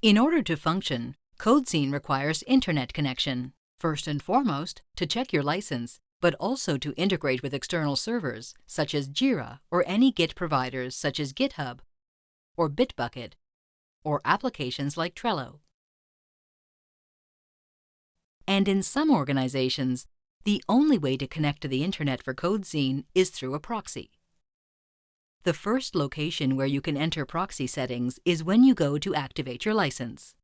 In order to function, CodeScene requires internet connection, first and foremost to check your license, but also to integrate with external servers such as Jira or any Git providers such as GitHub or Bitbucket, or applications like Trello. And in some organizations, the only way to connect to the internet for CodeScene is through a proxy. The first location where you can enter proxy settings is when you go to activate your license.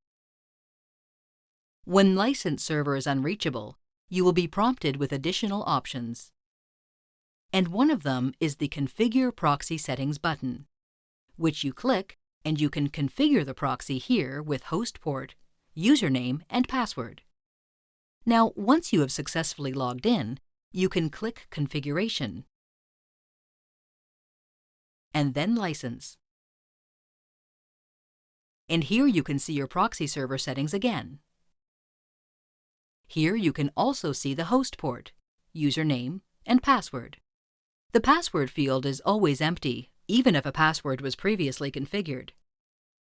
When license server is unreachable, you will be prompted with additional options. And one of them is the Configure Proxy Settings button, which you click and you can configure the proxy here with host port, username, and password. Now, once you have successfully logged in, you can click Configuration and then License. And here you can see your proxy server settings again. Here you can also see the host port, username, and password. The password field is always empty, even if a password was previously configured.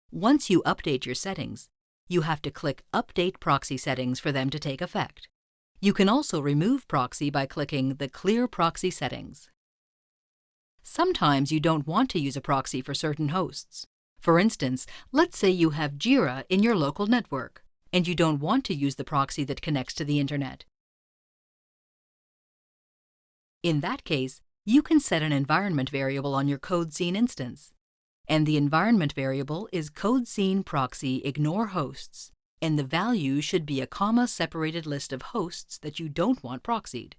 Once you update your settings, you have to click Update Proxy Settings for them to take effect. You can also remove proxy by clicking the Clear Proxy Settings. Sometimes you don't want to use a proxy for certain hosts. For instance, let's say you have Jira in your local network, and you don't want to use the proxy that connects to the internet. In that case, you can set an environment variable on your CodeScene instance. And the environment variable is CodeScene proxy ignore hosts, and the value should be a comma-separated list of hosts that you don't want proxied.